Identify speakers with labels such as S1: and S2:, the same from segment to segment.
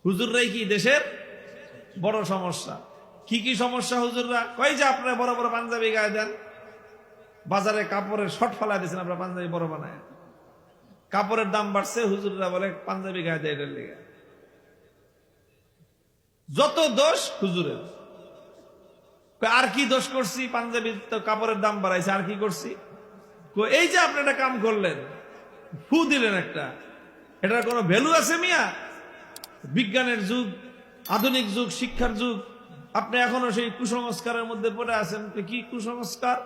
S1: হুজুররাই কি দেশের বড় সমস্যা। কি কি সমস্যা হুজুররা? কই যে আপনারা বড় বড় পাঞ্জাবি গায়ে দেন, বাজারে কাপড়ের শর্ট ফেলা দিয়েছেন, আপনারা পাঞ্জাবি বড় বানায়, কাপড়ের দাম বাড়ছে, হুজুররা বলে পাঞ্জাবি গায়ে দেয় এটার লেগে। যত দোষ হুজুরের। আর কি দোষ করছি? পাঞ্জাবি তো কাপড়ের দাম বাড়াইছে, আর কি করছি? এই যে আপনি একটা কাম করলেন, ফু দিলেন একটা, এটার কোনো ভ্যালু আছে মিয়া? বিজ্ঞানের যুগ, আধুনিক যুগ, শিক্ষার যুগ, আপনি এখনো সেই কুসংস্কারের মধ্যে পড়ে আছেন। কি কুসংস্কার?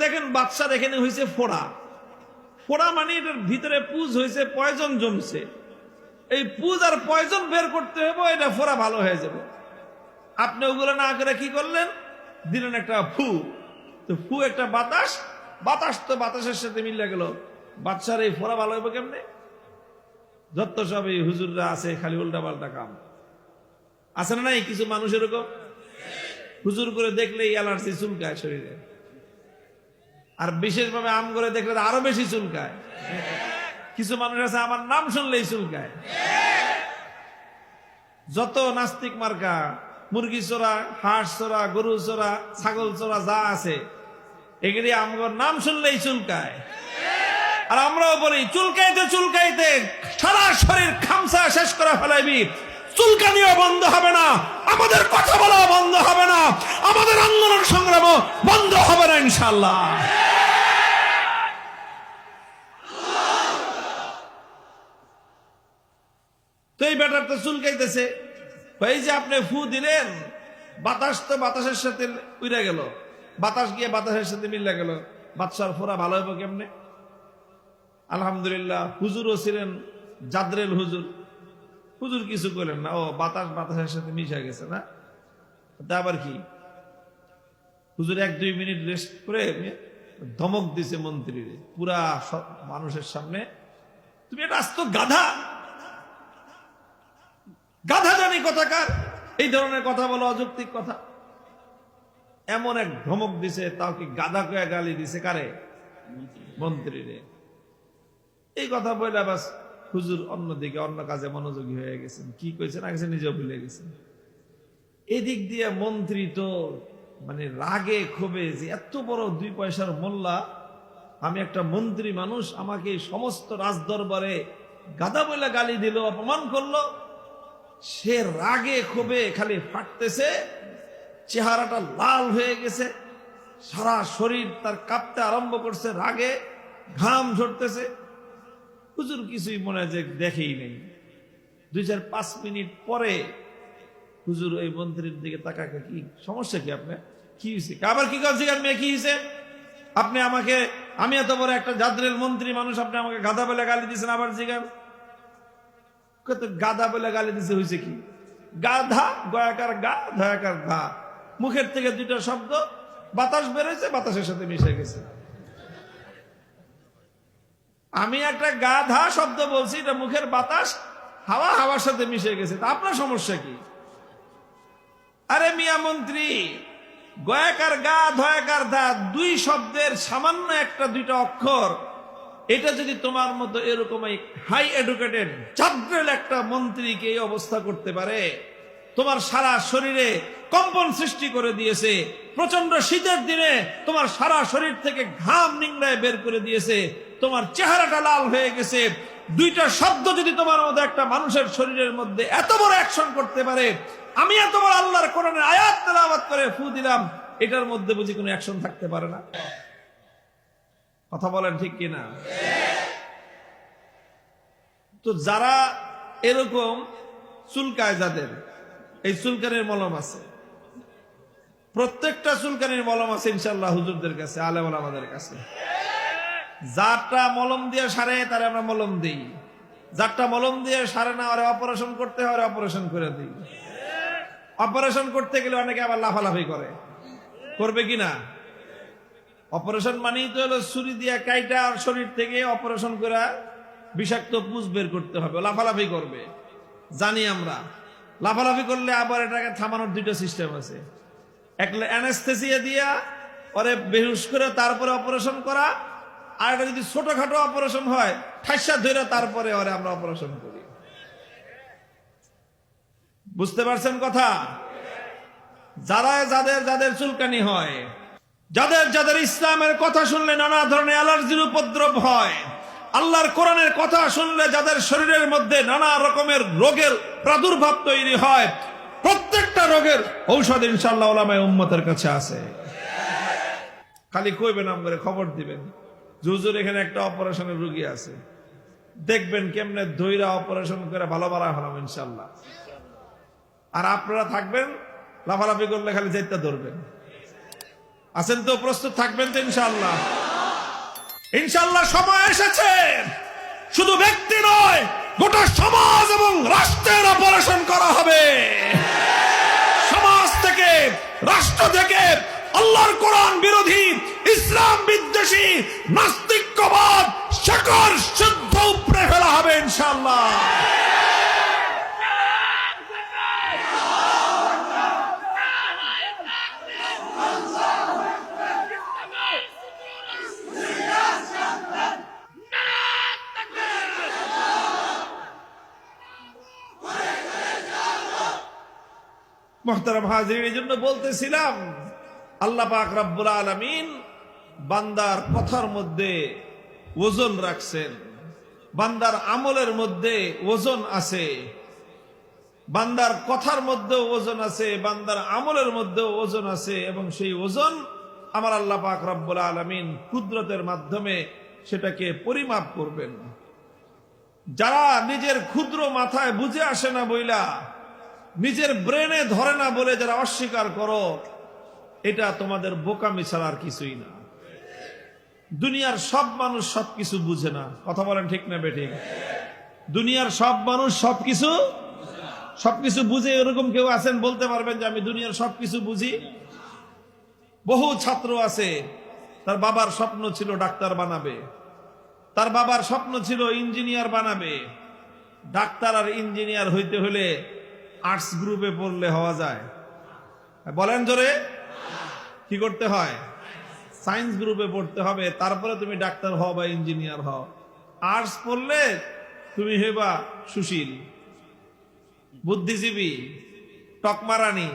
S1: দেখেন বাচ্চার এখানে হয়েছে ফোড়া, ফোড়া মানে এটার ভিতরে পুজ হয়েছে, পয়জন জমছে, এই পুজ আর পয়জন বের করতে হবে, এটা ফোড়া ভালো হয়ে যাবে। আপনি ওগুলো না করে কি করলেন? দিলেন একটা ফু। তো ফু একটা বাতাস, বাতাস তো বাতাসের সাথে মিলে গেল, বাচ্চার এই ফোড়া ভালো হবে কেমনে? যত সব এই হুজুররা আছে খালি উল্টা পাল্টা কাম। আছে না নাই কিছু মানুষ এরকম? হুজুর করে দেখলেই অ্যালার্জি চুলকায় শরীরে, আর বিশেষভাবে আম করে দেখলে আরো বেশি চুলকায়। কিছু মানুষ আছে আমার নাম শুনলেই চুলকায়। যত নাস্তিক মার্কা, মুরগি চোরা, হাঁস চোরা, গরু চোরা, ছাগল চোরা যা আছে, এগুলি আমগর নাম শুনলেই চুলকায়। আর আমরাও বলি চুলকাইতে চুলকাইতে সারা শরীর খামসা শেষ করে ফেলাইবি, চুলকানিও বন্ধ হবে না, আমাদের কথা বলাও বন্ধ হবে না, আমাদের আন্দোলন সংগ্রামও বন্ধ হবে না ইনশাআল্লাহ। তো এই ব্যাটার তো চুলকাইতেছে, এই যে আপনি ফু দিলেন, বাতাস তো বাতাসের সাথে উড়ে গেল, বাতাস গিয়ে বাতাসের সাথে মিলে গেল, বাচ্চার ফোড়া ভালো হবে কেমনে? আলহামদুলিল্লাহ হুজুরও ছিলেন জাদরেল হুজুর, হুজুর কিছু করলেন না, ও বাতাস বাতাসের সাথে মিশে গেছে না, তা আবার কি? হুজুর 1-2 মিনিট রেস্ট করে ধমক দিছে মন্ত্রীরে পুরা মানুষের সামনে, তুমি এটা আস্ত গাধা, গাধা জানি কথাকার, এই ধরনের কথা বলো, অযৌক্তিক কথা। এমন এক ধমক দিছে, তাও কি গাধা কয়ে গালি দিছে কারে? মন্ত্রীরে। এই কথা বলে বাস হুজুর অন্যদিকে অন্য কাজে মনোযোগী হয়ে গেছেন, কি কইছেন আগে নিজেও ভুলে গেছেন। এদিক দিয়ে মন্ত্রী তো মানে রাগে ক্ষোভে, যে এত বড় 2 পয়সার মোল্লা, আমি একটা মন্ত্রী মানুষ, আমাকে সমস্ত রাজদরবারে গাধা বলে গালি দিল, অপমান করলো। সে রাগে ক্ষোভে খালি ফাটতেছে, চেহারাটা লাল হয়ে গেছে, সারা শরীর তার কাঁপতে আরম্ভ করছে, রাগে ঘাম ঝরতেছে। হুজুর কিছুই মনে হয় যে দেখেই নেই। 2-4-5 মিনিট পরে হুজুর ওই মন্ত্রীর দিকে তাকায়, কি সমস্যা কি আপনার? কি হয়েছে? আবার কি করছি আমি? কি হয়েছে? আপনি আমাকে, আমি এত বড় একটা জাদরেল মন্ত্রী মানুষ, আপনি আমাকে গাধা বলে গালি দিয়েছেন, আবার জিগান গাধা বলে গালি দিছে, হয়েছে কি? গাধা, গয়াকার গা, ধয়াকার ধা, মুখের থেকে 2টা শব্দ, বাতাস বেরোয়েছে, বাতাসের সাথে মিশে গেছে। আমি একটা গাধা শব্দ বলছি, এটা মুখের বাতাস, হাওয়া হাওয়ার সাথে মিশে গেছে, তা আপনার সমস্যা কি? আরে মিয়া মন্ত্রী, গয়াকার গা, ধয়াকার ধা, 2 শব্দের সামান্য 1-2টা অক্ষর, এটা যদি তোমার মতো এরকম হাই এডুকেটেড জাদরেল একটা মন্ত্রীকে এই অবস্থা করতে পারে, তোমার সারা শরীরে কম্পন সৃষ্টি করে দিয়েছে, প্রচন্ড শীতের দিনে তোমার সারা শরীর থেকে ঘাম নিংড়ায় বের করে দিয়েছে, তোমার চেহারাটা লাল হয়ে গেছে, 2টা শব্দ যদি তোমার মতো একটা মানুষের শরীরের মধ্যে এত বড় অ্যাকশন করতে পারে, আমি এত বড় আল্লাহর কোরআনের আয়াত তেলাওয়াত করে ফু দিলাম, এটার মধ্যে বুঝি কোনো অ্যাকশন থাকতে পারে না? কথা বলেন ঠিক কিনা? তো যারা এরকম চুলকায়, যাদের এই চুলকানির মলম আছে, প্রত্যেকটা চুলকানির মলম আছে ইনশাআল্লাহ হুজুরদের কাছে, আলেম ওলামাদের কাছে। যারটা মলম দিয়ে সারে তারে আমরা মলম দিই, যারটা মলম দিয়ে সারে না, ওরে অপারেশন করতে হয়, অপারেশন করে দিই। অপারেশন করতে গেলে অনেকে আবার লাফালাফি করবে কিনা? অপারেশন মানেই তো হলো ছুরি দিয়ে কাইটা শরীর থেকে অপারেশন করে বিষাক্ত পুষ বের করতে হবে, লাফালাফি করবে, জানি আমরা। লাফালাফি করলে আবার এটাকে থামানোর 2টা সিস্টেম আছে, একটা অ্যানেস্থেসিয়া দিয়া ওরে বেহুশ করে তারপরে অপারেশন করা, আর এটা যদি ছোটখাটো অপারেশন হয় ঠাইসা ধরে তারপরে ওরে আমরা অপারেশন করি। বুঝতে পারছেন কথা? যারা যাদের যাদের চুলকানি হয়, যাদের যাদের ইসলামের কথা শুনলে নানা ধরনের অ্যালার্জির উপদ্রব হয়, আল্লাহর কোরআনের কথা শুনলে যাদের শরীরের মধ্যে নানা রকমের রোগের প্রাদুর্ভাব তৈরি হয়, প্রত্যেকটা রোগের ঔষধ ইনশাআল্লাহ উলামায়ে উম্মতের কাছে আছে। খালি কইবেন, আমগরে খবর দিবেন, হুজুর এখানে একটা অপারেশনের রোগী আছে, দেখবেন কেমনে ধৈরা অপারেশন করে ভালো হলাম ইনশাআল্লাহ। আর আপনারা থাকবেন লাফালাফি করলে খালি যেটা ধরবেন। আছেন তো? প্রস্তুত থাকবেন তো ইনশাআল্লাহ? ইনশাআল্লাহ সময় এসেছে শুধু ব্যক্তি নয়, গোটা সমাজ এবং রাষ্ট্রের অপারেশন করা হবে। সমাজ থেকে, রাষ্ট্র থেকে আল্লাহর কোরআন বিরোধী, ইসলাম বিদ্বেষী, নাস্তিক্যবাদ শেকড় শুদ্ধ উপড়ে ফেলা হবে ইনশাআল্লাহ। মুহতারাম হাজিরিন, এই জন্য বলতেছিলাম আল্লাহ পাক রব্বুল আলামিন বান্দার কথার মধ্যে ওজন রাখছেন, বান্দার আমলের মধ্যে ওজন আছে, বান্দার কথার মধ্যেও ওজন আছে, বান্দার আমলের মধ্যেও ওজন আছে, এবং সেই ওজন আমার আল্লাহ পাক রব্বুল আলামিন কুদরতের মাধ্যমে সেটাকে পরিমাপ করবেন। যারা নিজের ক্ষুদ্র মাথায় বুঝে আসে না বইলা, নিজের ব্রেনে ধরে না বলে যারা অস্বীকার করো, এটা তোমাদের বোকামি ছাড়া আর কিছুই না। দুনিয়ার সব মানুষ সবকিছু বুঝে না, কথা বলেন ঠিক না বেঠিক? দুনিয়ার সব মানুষ সবকিছু বুঝে এরকম কেউ আছেন বলতে পারবেন যে আমি দুনিয়ার সবকিছু বুঝি? বহু ছাত্র আছে, তার বাবার স্বপ্ন ছিল ডাক্তার বানাবে, তার বাবার স্বপ্ন ছিল ইঞ্জিনিয়ার বানাবে। ডাক্তার আর ইঞ্জিনিয়ার হইতে হলে আর্টস গ্রুপে পড়লে হওয়া যায়? বলেন জোরে, কি করতে হয়? সায়েন্স গ্রুপে পড়তে হবে, তারপরে তুমি ডাক্তার হও বা ইঞ্জিনিয়ার হও। আর্টস পড়লে তুমি হেবা সুশীল, বুদ্ধিজীবী, টকমারানি,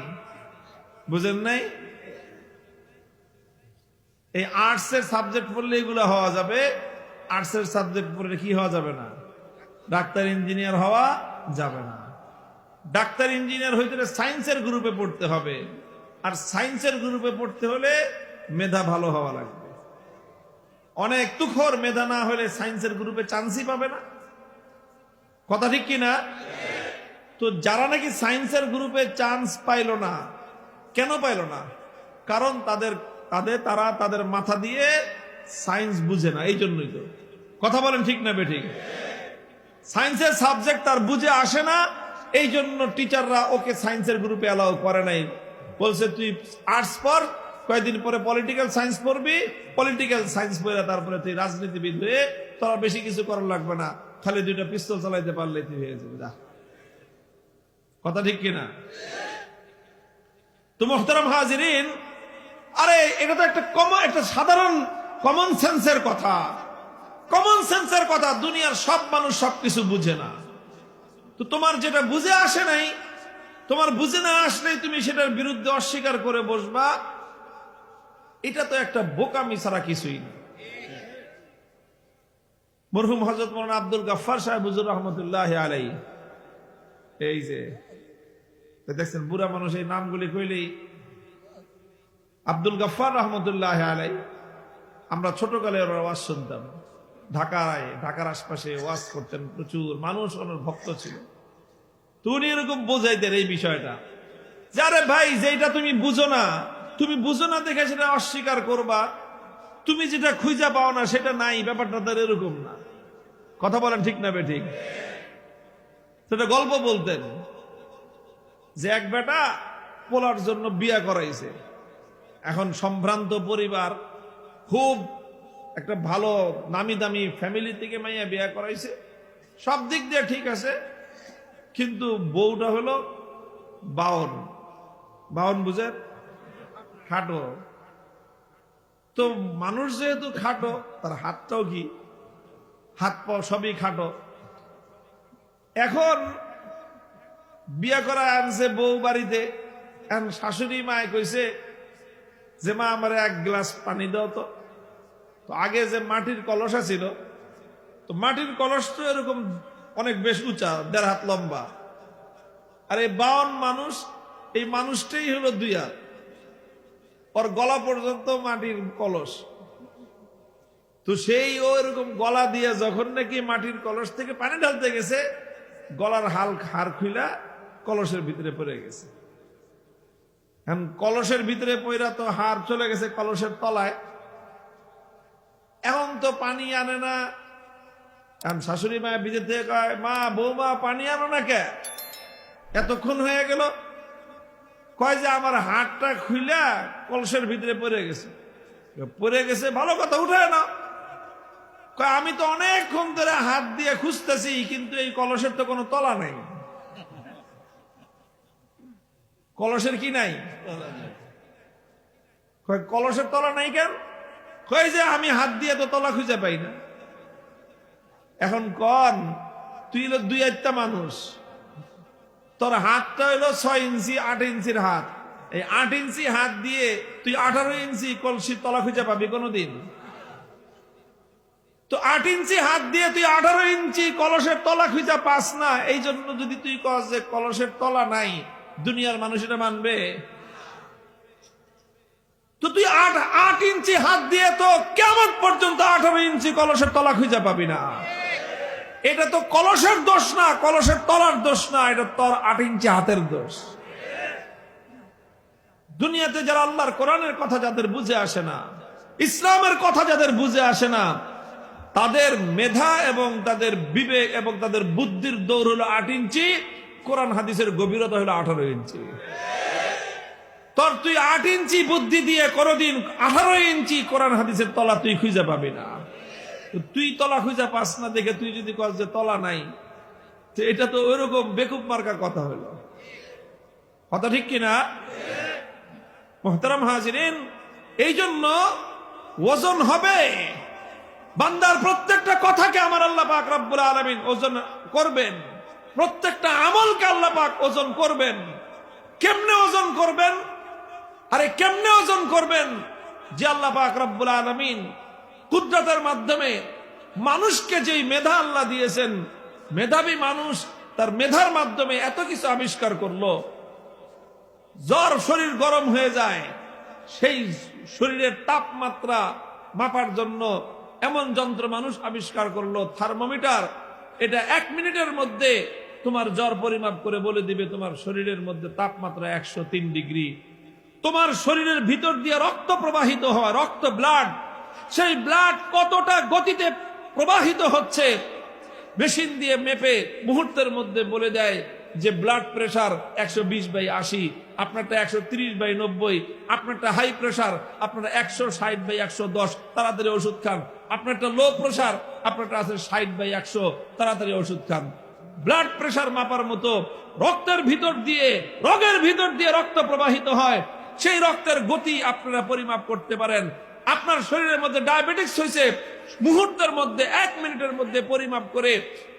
S1: বুঝেন নাই? এই আর্টসের সাবজেক্ট পড়লে এগুলো হওয়া যাবে, আর্টসের সাবজেক্ট পড়লে কি হওয়া যাবে না? ডাক্তার ইঞ্জিনিয়ার হওয়া যাবে না। ডাক্তার ইঞ্জিনিয়ার হইতে হলে সায়েন্সের গ্রুপে পড়তে হবে, আর সায়েন্সের গ্রুপে পড়তে হলে মেধা ভালো হওয়া লাগবে। অনেক তুখর মেধা না হলে সায়েন্সের গ্রুপে চান্সই পাবে না, কথা ঠিক কিনা? তো যারা নাকি সায়েন্সের গ্রুপে চান্স পাইল না, কেন পাইল না? কারণ তারা তাদের মাথা দিয়ে সায়েন্স বুঝে না, এই জন্যই তো। কথা বলেন ঠিক না বেঠিক? সায়েন্সের সাবজেক্ট তার বুঝে আসে না, এই জন্য টিচাররা ওকে সায়েন্সের গ্রুপে অ্যালাউ করে নাই। বলছে তুই আর্টস পড়, কয়েকদিন পরে পলিটিক্যাল সায়েন্স পড়বি, পলিটিক্যাল সায়েন্স পড়ে তারপরে তুই রাজনীতিবিদ হয়ে তোরা বেশি কিছু করার লাগবে না, খালি দুইটা পিস্তল চালাইতে পারলে তুই হয়ে যাবে। যা, কথা ঠিক কিনা? তো মুহতারাম হাজিরিন, আরে এটা তো একটা সাধারণ কমন সেন্সের কথা, কমন সেন্সের কথা। দুনিয়ার সব মানুষ সবকিছু বুঝে না। তো তোমার যেটা বুঝে আসে নাই, তোমার বুঝে না আসলেই তুমি সেটার বিরুদ্ধে অস্বীকার করে বসবা, এটা তো একটা বোকামি ছাড়া কিছুই না। মরহুম হযরত মাওলানা আব্দুল গাফফার সাহেব হুজুর রহমতুল্লাহ আলাইহি, এই যে দেখছেন বুড়া মানুষ, এই নামগুলি কইলেই আব্দুল গাফফার রহমতুল্লাহ আলাইহি, আমরা ছোটকালে ওর আওয়াজ শুনতাম। ঢাকার আশপাশে ওয়াজ করতেন, প্রচুর মানুষ ওনার ভক্ত ছিল। তো উনি এরকম বোঝাইতেন এই বিষয়টা, যারে ভাই যেটা তুমি বুঝো না দেখে সেটা অস্বীকার করবা, তুমি যেটা খুঁজা পাও না সেটা নাই, ব্যাপারটা তার এরকম না। কথা বলেন ঠিক না বেঠিক? সেটা গল্প বলতেন যে এক বেটা পোলার জন্য বিয়া করাইছে। এখন সম্ভ্রান্ত পরিবার, খুব একটা ভালো নামি দামি ফ্যামিলি থেকে মাইয়া বিয়া করাইছে, সব দিক দিয়ে ঠিক আছে, কিন্তু বউটা হলো বাউন বুঝেন, খাটো। তো মানুষ যেহেতু খাটো, তার হাতটাও কি, হাত পা সবই খাটো। এখন বিয়া করা আনছে বউ বাড়িতে, এখন শাশুড়ি মায় কইছে যে মা আমার এক গ্লাস পানি দাও তো। তো আগে যে মাটির কলসা ছিল, তো মাটির কলস তো এরকম অনেক বেশ উঁচা, 1.5 হাত লম্বা, আর এই 52 মানুষ, এই মানুষটাই হলো 2 হাত, ওর গলা পর্যন্ত মাটির কলস। তো সেই ও এরকম গলা দিয়ে যখন নাকি মাটির কলস থেকে পানি ঢালতে গেছে, গলার হাড় খুইলা কলসের ভিতরে পড়ে গেছে। এখন কলসের ভিতরে পড়া তো হাড় চলে গেছে কলসের তলায়, এখন তো পানি আনে না। এখন শাশুড়ি মা বিদেশ থেকে কয়, মা বৌমা পানি আনো না কে, এতক্ষণ হয়ে গেল। কয় যে আমার হাড়টা খুইলা কলসের ভিতরে পড়ে গেছে। পড়ে গেছে ভালো কথা, উঠায় না। কয় আমি তো অনেকক্ষণ ধরে হাত দিয়ে খুঁজতেছি, কিন্তু এই কলসের তো কোনো তলা নাই। কলসের কি নাই? কয় কলসের তলা নাই কেন? কয় যে আমি হাত দিয়ে তো তলা খুঁজে পাই না। এখন কন, তুই হলো 2 হাতটা মানুষ, তোর হাতটা হইলো 6 ইঞ্চি 8 ইঞ্চির হাত। এই 8 ইঞ্চি হাত দিয়ে তুই 18 ইঞ্চি কলসির তলা খুঁজে পাবি কোনোদিন? তো 8 ইঞ্চি হাত দিয়ে তুই 18 ইঞ্চি কলসের তলা খুঁজে পাস না। এই জন্য যদি তুই কস যে কলসের তলা নাই, দুনিয়ার মানুষ এটা মানবে? তো তুই 8 ইঞ্চি হাত দিয়ে তো কিয়ামত পর্যন্ত 18 ইঞ্চি কলসের তলা খুঁজে পাবি না। এটা তো কলসের দোষ না, কলসের তলার দোষ না, এটা তোর 8 ইঞ্চি হাতের দোষ। দুনিয়াতে যারা আল্লাহর কোরআনের কথা যাদের বুঝে আসে না, ইসলামের কথা যাদের বুঝে আসে না, তাদের মেধা এবং তাদের বিবেক এবং তাদের বুদ্ধির দৌড় হলো 8 ইঞ্চি, কোরআন হাদিসের গভীরতা হলো 18 ইঞ্চি। তোর তুই 8 ইঞ্চি বুদ্ধি দিয়ে কোনদিন 18 ইঞ্চি কোরআন হাদিসের তলা তুই খুঁজে পাবি না। তুই তলা খুঁজে পাস না দেখে তুই যদি কস যে তলা নাই, তো এটা তো ওইরকম বেকুব মার্কা কথা হলো। কথা ঠিক কিনা? মুহতারাম হাজিরিন, এই জন্য ওজন হবে। বান্দার প্রত্যেকটা কথাকে আমার আল্লাহ পাক রব্বুল আলামিন ওজন করবেন, প্রত্যেকটা আমলকে আল্লাহ পাক ওজন করবেন। কেমনে ওজন করবেন? আরে কেমনে ওজন করবেন? যে আল্লাহ পাক রব্বুল আলামিন কুদরতের মাধ্যমে মানুষকে যেই মেধা আল্লাহ দিয়েছেন, মেধাবী মানুষ তার মেধার মাধ্যমে এত কিছু আবিষ্কার করলো। জ্বর, শরীর গরম হয়ে যায়, সেই শরীরের তাপমাত্রা মাপার জন্য এমন যন্ত্র মানুষ আবিষ্কার করলো, থার্মোমিটার। এটা 1 মিনিটের মধ্যে তোমার জ্বর পরিমাপ করে বলে দিবে তোমার শরীরের মধ্যে তাপমাত্রা 103 ডিগ্রি। তোমার শরীরের ভিতর দিয়ে রক্ত প্রবাহিত হয়, রক্ত, ব্লাড, সেই ব্লাড কতটা গতিতে প্রবাহিত হচ্ছে মেশিন দিয়ে মেপে মুহূর্তের মধ্যে বলে দেয় যে ব্লাড প্রেশার 120/80, আপনারটা 130/90, আপনারটা হাই প্রেশার, আপনারটা 160/110, তাড়াতাড়ি ওষুধ খান। আপনারটা লো প্রেশার, আপনারটা আছে 60/100, তাড়াতাড়ি ওষুধ খান। ব্লাড প্রেশার মাপার মতো রক্তের ভিতর দিয়ে, রগের ভিতর দিয়ে রক্ত প্রবাহিত হয়, সেই রক্তের গতি আপনারা পরিমাপ করতে পারেন। আপনার শরীরের মধ্যে ডায়াবেটিস হয়েছে, মুহূর্তের মধ্যে 1 মিনিটের মধ্যে পরিমাপ করে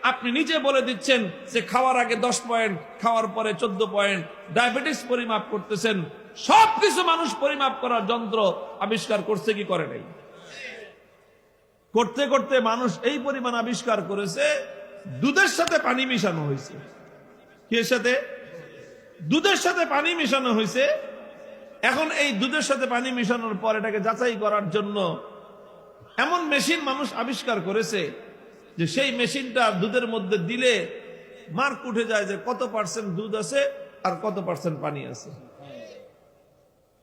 S1: আপনি নিজে বলে দিচ্ছেন যে খাওয়ার আগে 10 পয়েন্ট, খাওয়ার পরে 14 পয়েন্ট, ডায়াবেটিস পরিমাপ করতেছেন। সবকিছু মানুষ পরিমাপ করার যন্ত্র আবিষ্কার করছে কি করে নাই? করতে করতে মানুষ এই পরিমাণ আবিষ্কার করেছে, দুধের সাথে পানি মিশানো হয়েছে। কি সাথে? দুধের সাথে পানি মিশানো হয়েছে। এখন এই দুধের সাথে পানি মিশানোর পর এটাকে যাচাই করার জন্য এমন মেশিন মানুষ আবিষ্কার করেছে যে সেই মেশিনটা দুধের মধ্যে দিলে মার্ক উঠে যায় যে কত পার্সেন্ট দুধ আছে আর কত পার্সেন্ট পানি আছে।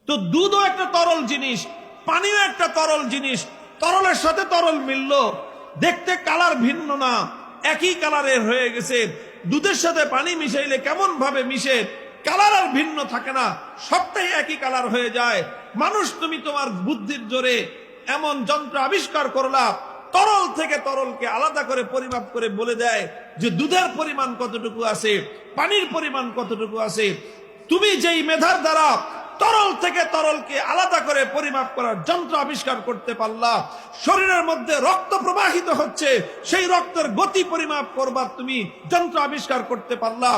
S1: তো দুধও একটা তরল জিনিস, পানিও একটা তরল জিনিস, তরলের সাথে তরল মিললো, দেখতে কালার ভিন্ন না, একই কালারের হয়ে গেছে। দুধের সাথে পানি মিশাইলে কেমন ভাবে মিশে, কালার আর ভিন্ন থাকে না, সবটাই একই কালার হয়ে যায়। মানুষ তুমি তোমার বুদ্ধির জোরে এমন যন্ত্র আবিষ্কার করলা, তরল থেকে তরলকে আলাদা করে পরিমাপ করে বলে দেয় যে দুধের পরিমাণ কতটুকু আছে, পানির পরিমাণ কতটুকু আছে। তুমি যেই মেধার দ্বারা তরল থেকে তরলকে আলাদা করে পরিমাপ করার যন্ত্র আবিষ্কার করতে পারলা, শরীরের মধ্যে রক্ত প্রবাহিত হচ্ছে, সেই রক্তের গতি পরিমাপ করবার তুমি যন্ত্র আবিষ্কার করতে পারলা।